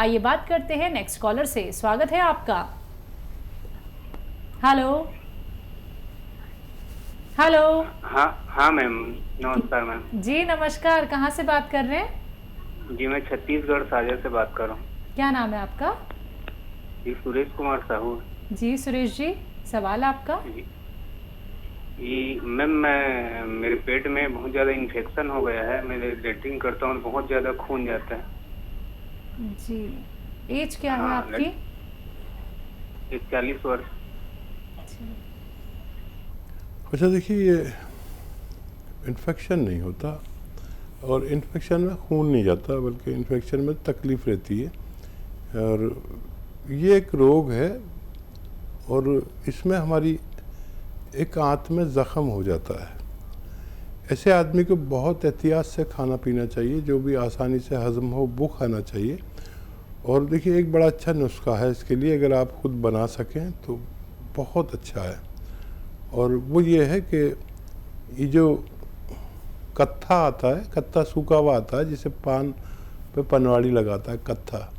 आइए बात करते हैं नेक्स्ट कॉलर से। स्वागत है आपका। Hello hello. हाँ मैम, नमस्कार मैम। जी नमस्कार, कहाँ से बात कर रहे हैं? जी मैं छत्तीसगढ़ सागर से बात कर रहा हूँ। क्या नाम है आपका? जी सुरेश कुमार साहू। जी सुरेश जी, सवाल आपका। जी जी मैम, मैं मेरे पेट में बहुत ज़्यादा इन्फेक्शन हो गया है। मैं लेटरिन करता हूँ, बहुत ज़्यादा खून जाता है। जी, एज क्या है हाँ, आपकी? 40 वर्ष। अच्छा देखिए, ये इन्फेक्शन नहीं होता, और इन्फेक्शन में खून नहीं जाता, बल्कि इन्फेक्शन में तकलीफ़ रहती है। और ये एक रोग है, और इसमें हमारी एक आंत में ज़ख़म हो जाता है। ऐसे आदमी को बहुत एहतियात से खाना पीना चाहिए, जो भी आसानी से हज़म हो वो खाना चाहिए। और देखिए, एक बड़ा अच्छा नुस्खा है इसके लिए, अगर आप खुद बना सकें तो बहुत अच्छा है। और वो ये है कि ये जो कत्था आता है, कत्था सूखा हुआ आता है जिसे पान पे पनवाड़ी लगाता है, कत्था,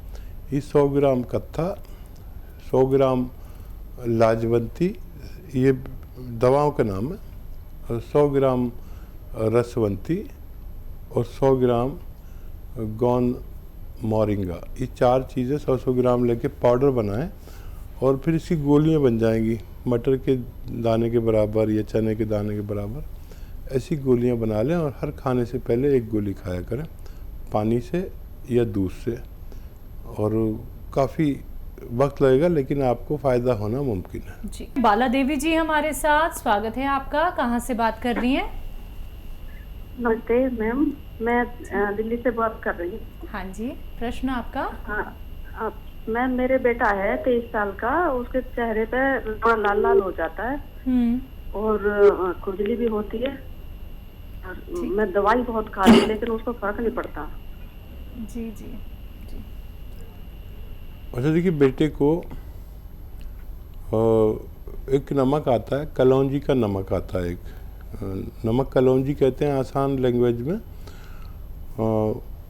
ये 100 ग्राम कत्था, 100 ग्राम लाजवंती, ये दवाओं का नाम है, और 100 ग्राम रसवंती, और 100 ग्राम गौन मोरिंगा, ये 4 चीज़ें 100-100 ग्राम लेके पाउडर बनाएं, और फिर इसकी गोलियां बन जाएंगी, मटर के दाने के बराबर या चने के दाने के बराबर। ऐसी गोलियां बना लें, और हर खाने से पहले एक गोली खाया करें, पानी से या दूध से। और काफ़ी वक्त लगेगा, लेकिन आपको फ़ायदा होना मुमकिन है। जी, बाला देवी जी हमारे साथ, स्वागत है आपका। कहाँ से बात कर रही हैं? नमस्ते मैम, मैं दिल्ली से बात कर रही हूँ। हाँ जी, प्रश्न आपका। हाँ मैम, मेरे बेटा है 23 साल का, उसके चेहरे पे थोड़ा लाल लाल हो जाता है और खुजली भी होती है। और मैं दवाई बहुत खा रही हूँ, लेकिन उसको फर्क नहीं पड़ता। जी जी जी। अच्छा देखिए, बेटे को एक नमक आता है, कलौंजी का नमक आता है, एक नमक कलौंजी कहते हैं आसान लैंग्वेज में,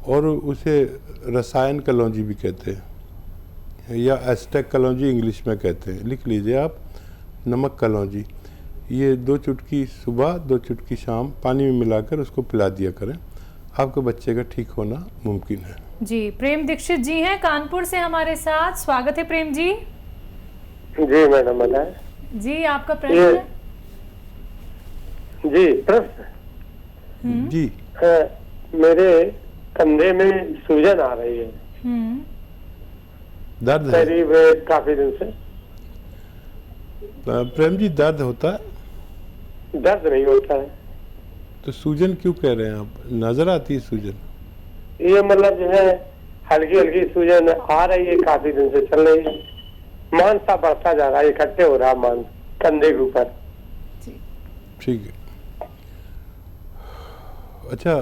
और उसे रसायन कलौंजी भी कहते हैं, या एस्टेक कलौंजी इंग्लिश में कहते हैं। लिख लीजिए आप, नमक कलौंजी। ये 2 चुटकी सुबह, 2 चुटकी शाम पानी में मिलाकर उसको पिला दिया करें, आपके बच्चे का ठीक होना मुमकिन है। जी, प्रेम दीक्षित जी हैं कानपुर से हमारे साथ, स्वागत है प्रेम जी। जी मैडम, बताएं। जी, आपका प्रश्न। जी प्रश्न जी, मेरे कंधे में सूजन आ रही है, दर्द है करीब काफी दिन से। प्रेम जी, दर्द होता है? दर्द नहीं होता है। तो सूजन क्यों कह रहे हैं आप? नजर आती है सूजन? ये मतलब जो है हल्की हल्की सूजन आ रही है, काफी दिन से चल रही है। मांस सा बढ़ता जा रहा है, इकट्ठे हो रहा है मांस कंधे के ऊपर। ठीक है। अच्छा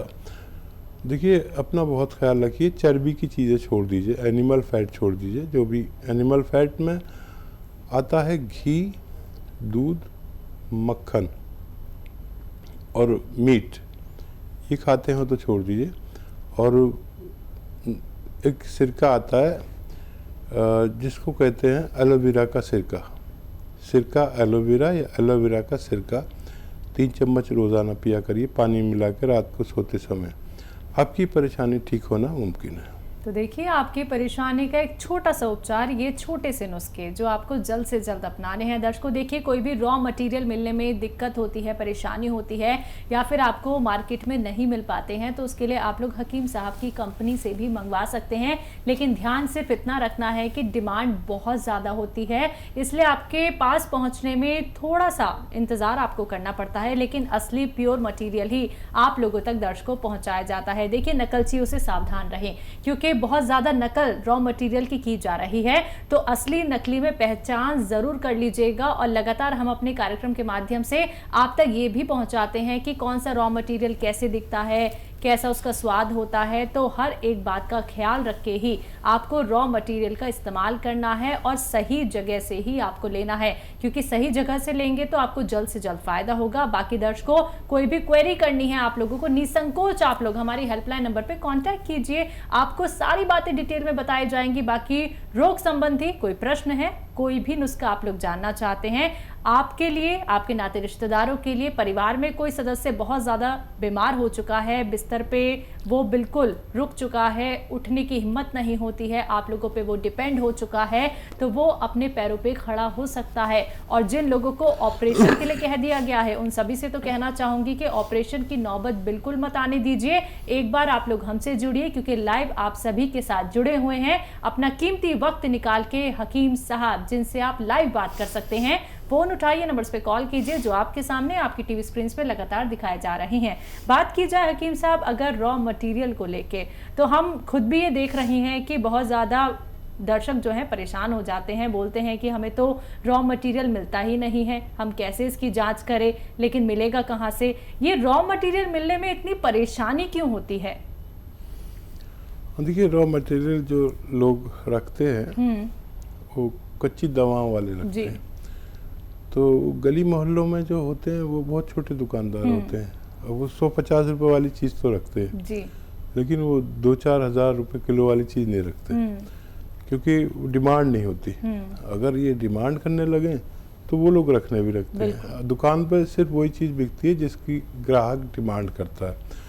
देखिए, अपना बहुत ख्याल रखिए, चर्बी की चीज़ें छोड़ दीजिए, एनिमल फैट छोड़ दीजिए। जो भी एनिमल फैट में आता है, घी, दूध, मक्खन और मीट, ये खाते हो तो छोड़ दीजिए। और एक सिरका आता है जिसको कहते हैं एलोवेरा का सिरका, सिरका एलोवेरा या एलोवेरा का सिरका, 3 चम्मच रोज़ाना पिया करिए, पानी मिलाकर रात को सोते समय। आपकी परेशानी ठीक होना मुमकिन है। तो देखिए, आपकी परेशानी का एक छोटा सा उपचार, ये छोटे से नुस्खे जो आपको जल्द से जल्द अपनाने हैं। दर्शकों देखिए, कोई भी रॉ मटेरियल मिलने में दिक्कत होती है, परेशानी होती है, या फिर आपको मार्केट में नहीं मिल पाते हैं, तो उसके लिए आप लोग हकीम साहब की कंपनी से भी मंगवा सकते हैं। लेकिन ध्यान सिर्फ इतना रखना है कि डिमांड बहुत ज़्यादा होती है, इसलिए आपके पास पहुँचने में थोड़ा सा इंतज़ार आपको करना पड़ता है, लेकिन असली प्योर मटीरियल ही आप लोगों तक दर्शकों पहुँचाया जाता है। देखिए, नकलचियों से सावधान रहें, क्योंकि बहुत ज्यादा नकल रॉ मटेरियल की जा रही है, तो असली नकली में पहचान जरूर कर लीजिएगा। और लगातार हम अपने कार्यक्रम के माध्यम से आप तक ये भी पहुंचाते हैं कि कौन सा रॉ मटेरियल कैसे दिखता है, कैसा उसका स्वाद होता है। तो हर एक बात का ख्याल रख के ही आपको रॉ मटेरियल का इस्तेमाल करना है और सही जगह से ही आपको लेना है, क्योंकि सही जगह से लेंगे तो आपको जल्द से जल्द फायदा होगा। बाकी दर्शकों, कोई भी क्वेरी करनी है आप लोगों को, निसंकोच आप लोग हमारी हेल्पलाइन नंबर पे कांटेक्ट कीजिए, आपको सारी बातें डिटेल में बताई जाएंगी। बाकी रोग संबंधी कोई प्रश्न है, कोई भी नुस्खा आप लोग जानना चाहते हैं, आपके लिए, आपके नाते रिश्तेदारों के लिए, परिवार में कोई सदस्य बहुत ज़्यादा बीमार हो चुका है, बिस्तर पे वो बिल्कुल रुक चुका है, उठने की हिम्मत नहीं होती है, आप लोगों पे वो डिपेंड हो चुका है, तो वो अपने पैरों पे खड़ा हो सकता है। और जिन लोगों को ऑपरेशन के लिए कह दिया गया है, उन सभी से तो कहना चाहूँगी कि ऑपरेशन की नौबत बिल्कुल मत आने दीजिए। एक बार आप लोग हमसे जुड़िए, क्योंकि लाइव आप सभी के साथ जुड़े हुए हैं। अपना कीमती वक्त निकाल के हकीम साहब, जिनसे आप लाइव बात कर सकते हैं, फोन उठाइए, नंबर्स पे कॉल कीजिए जो आपके सामने आपकी टीवी स्क्रीन पे लगातार दिखाए जा रहे हैं। बात की जाए हकीम साहब अगर रॉ मटेरियल को लेके, तो हम खुद भी ये देख रहे हैं कि बहुत ज़्यादा दर्शक जो हैं परेशान हो जाते हैं, बोलते हैं कि हमें तो रॉ मटेरियल मिलता ही नहीं है, हम कैसे इसकी जांच करें, लेकिन मिलेगा कहाँ से? ये रॉ मटेरियल मिलने में इतनी परेशानी क्यों होती है? देखिए, रॉ मटेरियल जो लोग रखते हैं वो कच्ची दवाओं वाले रखते हैं। तो गली मोहल्लों में जो होते हैं वो बहुत छोटे दुकानदार होते हैं, और वो 150 रुपये वाली चीज़ तो रखते हैं जी, लेकिन वो 2-4 हज़ार रुपये किलो वाली चीज़ नहीं रखते, क्योंकि डिमांड नहीं होती। अगर ये डिमांड करने लगे तो वो लोग रखने भी रखते हैं। दुकान पर सिर्फ वही चीज़ बिकती है जिसकी ग्राहक डिमांड करता है।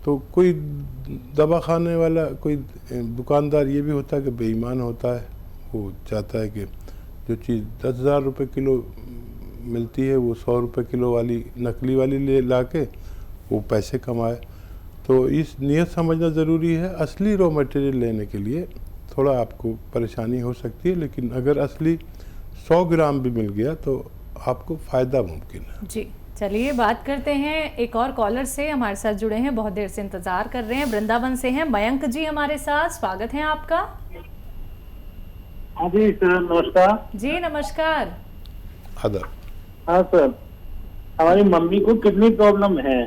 तो कोई दवा खाने वाला, कोई दुकानदार ये भी होता है कि बेईमान होता है, वो चाहता है कि जो चीज़ 10,000 रुपये किलो मिलती है वो 100 रुपये किलो वाली नकली वाली ले ला के वो पैसे कमाए। तो इस नियत समझना ज़रूरी है। असली रॉ मटेरियल लेने के लिए थोड़ा आपको परेशानी हो सकती है, लेकिन अगर असली 100 ग्राम भी मिल गया तो आपको फ़ायदा मुमकिन है। जी, चलिए बात करते हैं एक और कॉलर से, हमारे साथ जुड़े हैं, बहुत देर से इंतजार कर रहे हैं, वृंदावन से हैं मयंक जी हमारे साथ, स्वागत है आपका। हाँ जी सर, नमस्कार जी नमस्कार। आदाब। हाँ सर, हमारी मम्मी को किडनी प्रॉब्लम है,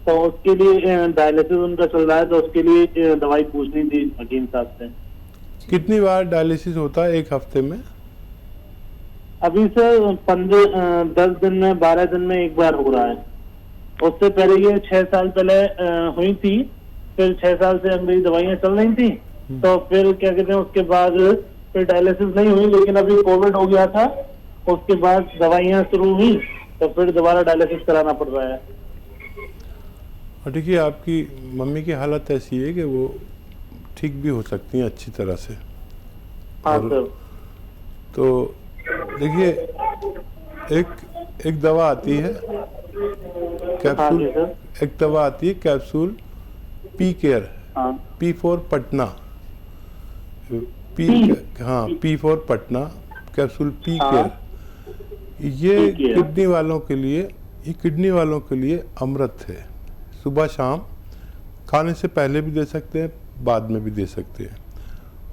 तो उसके लिए डायलिसिस उनका चल रहा है, तो उसके लिए दवाई पूछनी थी हकीम साहब से। कितनी बार डायलिसिस होता है एक हफ्ते में? अभी सर 10 दिन में, 12 दिन में एक बार हो रहा है। उससे पहले ये 6 साल पहले हुई थी, फिर 6 साल से अंग्रेजी दवाइयाँ चल रही थी, तो फिर क्या कहते हैं उसके बाद फिर डायलिसिस नहीं हुई, लेकिन अभी कोविड हो गया था, उसके बाद दवाइयाँ शुरू हुई, तो फिर दोबारा डायलिसिस कराना पड़ रहा है। और देखिए, आपकी मम्मी की हालत ऐसी है कि वो ठीक भी हो सकती हैं अच्छी तरह से। हाँ सर। तो देखिए, एक दवा आती है कैप्सूल, एक दवा आती है capsule P care, P for Patna, P for Patna capsule P care. ये किडनी वालों के लिए अमृत है। सुबह शाम खाने से पहले भी दे सकते हैं, बाद में भी दे सकते हैं।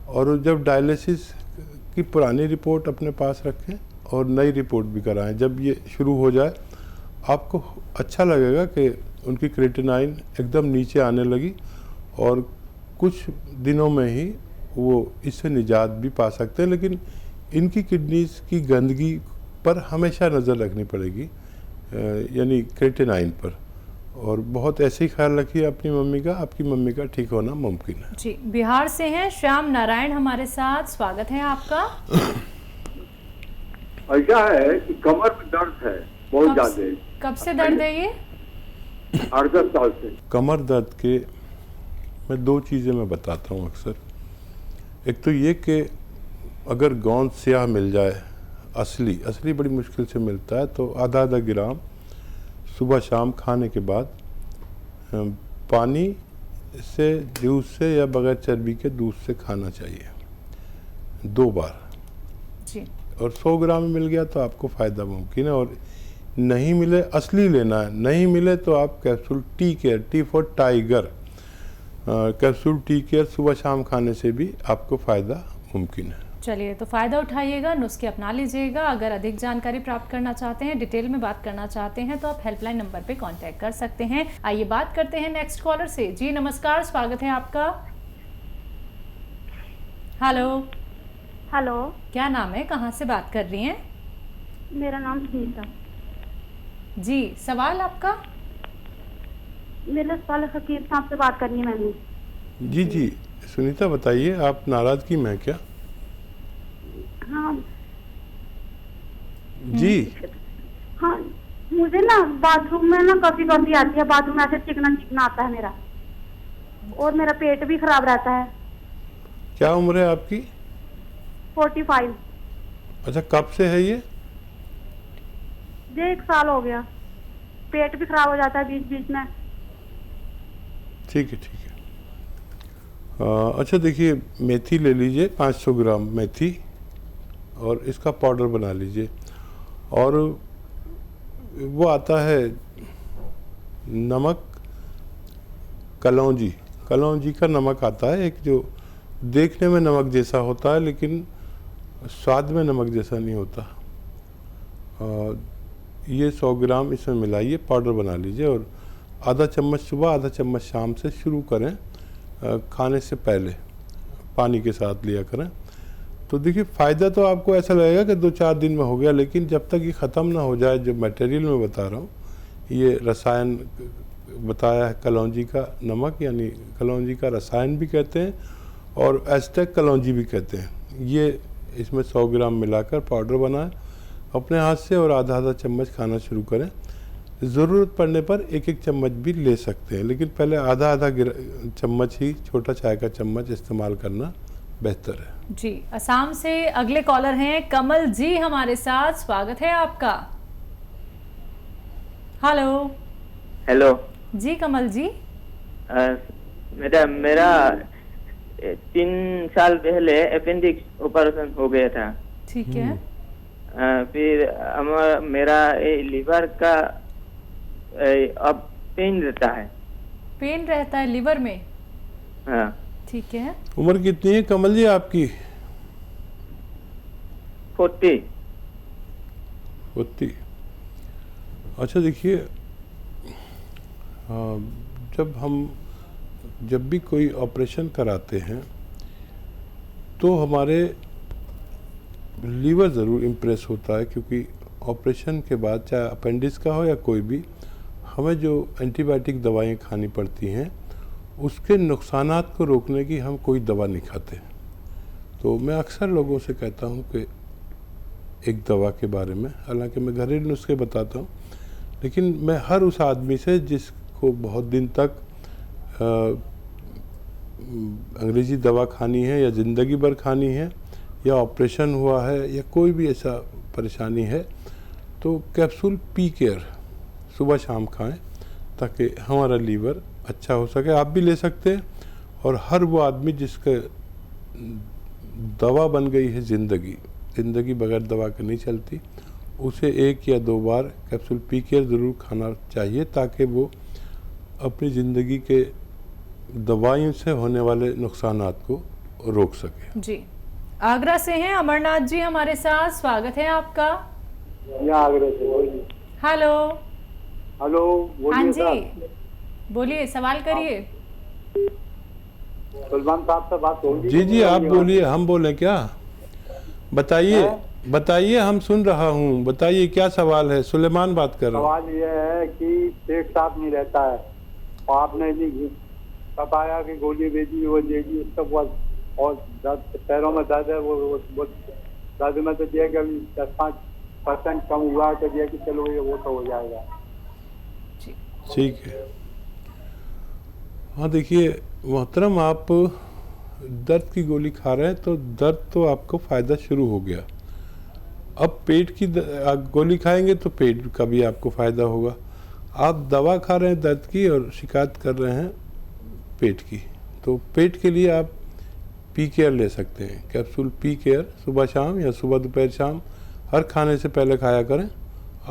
और जब डायलिसिस की पुरानी रिपोर्ट अपने पास रखें और नई रिपोर्ट भी कराएं। जब ये शुरू हो जाए आपको अच्छा लगेगा कि उनकी क्रिएटिनाइन एकदम नीचे आने लगी, और कुछ दिनों में ही वो इससे निजात भी पा सकते हैं। लेकिन इनकी किडनीज की गंदगी पर हमेशा नज़र रखनी पड़ेगी, यानी क्रिएटिनाइन पर, और बहुत ऐसे ही ख्याल रखिए अपनी मम्मी का, आपकी मम्मी का ठीक होना मुमकिन है। जी, बिहार से हैं श्याम नारायण हमारे साथ, स्वागत है आपका। ऐसा है कि कमर में दर्द है बहुत ज्यादा। कब से दर्द है ये? 8-10 साल से। कमर दर्द के मैं 2 चीज़ें मैं बताता हूँ अक्सर। एक तो ये कि अगर गोंद स्याह मिल जाए, असली बड़ी मुश्किल से मिलता है, तो आधा ग्राम सुबह शाम खाने के बाद पानी से, जूस से या बगैर चर्बी के दूध से खाना चाहिए 2 बार जी। और 100 ग्राम मिल गया तो आपको फ़ायदा मुमकिन है। और नहीं मिले, असली लेना है, नहीं मिले तो आप capsule tea care, T for tiger, capsule tea care सुबह शाम खाने से भी आपको फ़ायदा मुमकिन है। चलिए, तो फ़ायदा उठाइएगा, नुस्खे अपना लीजिएगा। अगर अधिक जानकारी प्राप्त करना चाहते हैं, डिटेल में बात करना चाहते हैं, तो आप हेल्पलाइन नंबर पे कांटेक्ट कर सकते हैं। आइए बात करते हैं नेक्स्ट कॉलर से। जी नमस्कार, स्वागत है आपका। हेलो। हेलो, क्या नाम है, कहाँ से बात कर रही हैं? मेरा नाम सुनीता। जी, सवाल आपका? मेरा सवाल हकीम साहब से बात करनी है मैंने। जी जी सुनीता, बताइए, आप नाराज़गी में हैं क्या? हाँ जी। हाँ, मुझे ना बाथरूम में ना कभी कभी आती है, बाथरूम में ऐसे चिकना चिकना आता है मेरा, और मेरा पेट भी खराब रहता है। क्या उम्र है आपकी? 45। अच्छा, कब से है ये? 1 साल हो गया। पेट भी खराब हो जाता है बीच बीच में। ठीक है, ठीक है। अच्छा देखिए, मेथी ले लीजिए 500 ग्राम मेथी, और इसका पाउडर बना लीजिए। और वो आता है नमक, कलौंजी, कलौंजी का नमक आता है एक, जो देखने में नमक जैसा होता है लेकिन स्वाद में नमक जैसा नहीं होता। ये 100 ग्राम इसमें मिलाइए, पाउडर बना लीजिए, और आधा चम्मच सुबह, आधा चम्मच शाम से शुरू करें। खाने से पहले पानी के साथ लिया करें। तो देखिए, फ़ायदा तो आपको ऐसा लगेगा कि 2-4 दिन में हो गया, लेकिन जब तक ये ख़त्म ना हो जाए, जो मटेरियल मैं बता रहा हूँ, ये रसायन बताया है, कलौंजी का नमक, यानी कलौंजी का रसायन भी कहते हैं और एस्टेक कलौंजी भी कहते हैं। ये इसमें 100 ग्राम मिलाकर पाउडर बनाएं अपने हाथ से, और आधा आधा चम्मच खाना शुरू करें। ज़रूरत पड़ने पर 1-1 चम्मच भी ले सकते हैं, लेकिन पहले आधा आधा चम्मच ही, छोटा चाय का चम्मच इस्तेमाल करना बेहतर है। जी, असम से अगले कॉलर हैं कमल जी हमारे साथ, स्वागत है आपका। हेलो। हेलो जी कमल जी। मेरा 3 साल पहले अपेंडिक्स ऑपरेशन हो गया था। ठीक है। फिर मेरा लीवर का अब पेन रहता है। पेन रहता है लीवर में? हाँ। ठीक है। उम्र कितनी है कमल जी आपकी? 40। अच्छा देखिए, जब भी कोई ऑपरेशन कराते हैं तो हमारे लीवर ज़रूर इम्प्रेस होता है, क्योंकि ऑपरेशन के बाद चाहे अपेंडिक्स का हो या कोई भी, हमें जो एंटीबायोटिक दवाएं खानी पड़ती हैं उसके नुकसानात को रोकने की हम कोई दवा नहीं खाते। तो मैं अक्सर लोगों से कहता हूं कि एक दवा के बारे में, हालांकि मैं घरेलू नुस्खे बताता हूं, लेकिन मैं हर उस आदमी से जिसको बहुत दिन तक अंग्रेज़ी दवा खानी है या ज़िंदगी भर खानी है, या ऑपरेशन हुआ है, या कोई भी ऐसा परेशानी है, तो कैप्सूल पी केयर सुबह शाम खाएं ताकि हमारा लीवर अच्छा हो सके। आप भी ले सकते हैं। और हर वो आदमी जिसका दवा बन गई है ज़िंदगी बगैर दवा के नहीं चलती, उसे 1 या 2 बार कैप्सूल पी केयर ज़रूर खाना चाहिए, ताकि वो अपनी ज़िंदगी के दवाइयों से होने वाले नुकसानात को रोक सके। जी, आगरा से हैं अमरनाथ जी हमारे साथ, स्वागत है आपका। आगरा से बोलिए। हेलो। हेलो, हाँ जी, बोलिए, सवाल करिए। सुलेमान साहब से बात होगी? जी जी, आप बोलिए, हम बोलें क्या? बताइए, हम सुन रहा हूँ, बताइए क्या सवाल है। सुलेमान बात कर रहा हूँ। सवाल ये है कि पेट साफ नहीं रहता है, और आपने बताया कि गोली भेजी, वो भेजी, उसका बहुत, और पैरों में दर्द है, वो दर्द में तो दिया कि 10-5% कम हुआ, तो दिया कि चलो ये वो तो हो जाएगा। ठीक है। हाँ देखिए मोहतरम, आप दर्द की गोली खा रहे हैं तो दर्द तो आपको फ़ायदा शुरू हो गया। अब पेट की गोली खाएंगे तो पेट का भी आपको फ़ायदा होगा। आप दवा खा रहे हैं दर्द की और शिकायत कर रहे हैं पेट की, तो पेट के लिए आप पी केयर ले सकते हैं। कैप्सूल पी केयर सुबह शाम या सुबह दोपहर शाम हर खाने से पहले खाया करें।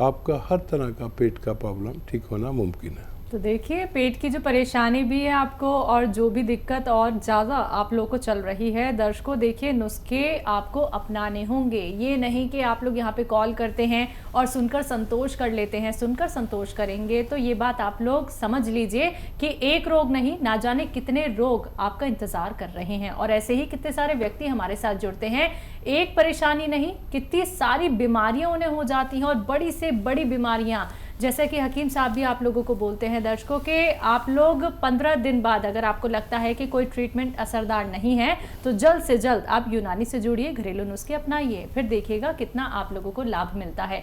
आपका हर तरह का पेट का प्रॉब्लम ठीक होना मुमकिन है। तो देखिए, पेट की जो परेशानी भी है आपको और जो भी दिक्कत और ज़्यादा आप लोग को चल रही है, दर्शकों देखिए नुस्खे आपको अपनाने होंगे। ये नहीं कि आप लोग यहाँ पे कॉल करते हैं और सुनकर संतोष कर लेते हैं। सुनकर संतोष करेंगे तो ये बात आप लोग समझ लीजिए कि एक रोग नहीं, ना जाने कितने रोग आपका इंतज़ार कर रहे हैं। और ऐसे ही कितने सारे व्यक्ति हमारे साथ जुड़ते हैं। एक परेशानी नहीं, कितनी सारी बीमारियाँ उन्हें हो जाती हैं और बड़ी से बड़ी बीमारियाँ, जैसे कि हकीम साहब भी आप लोगों को बोलते हैं दर्शकों के आप लोग 15 दिन बाद अगर आपको लगता है कि कोई ट्रीटमेंट असरदार नहीं है तो जल्द से जल्द आप यूनानी से जुड़िए, घरेलू नुस्खे अपनाइए, फिर देखिएगा कितना आप लोगों को लाभ मिलता है।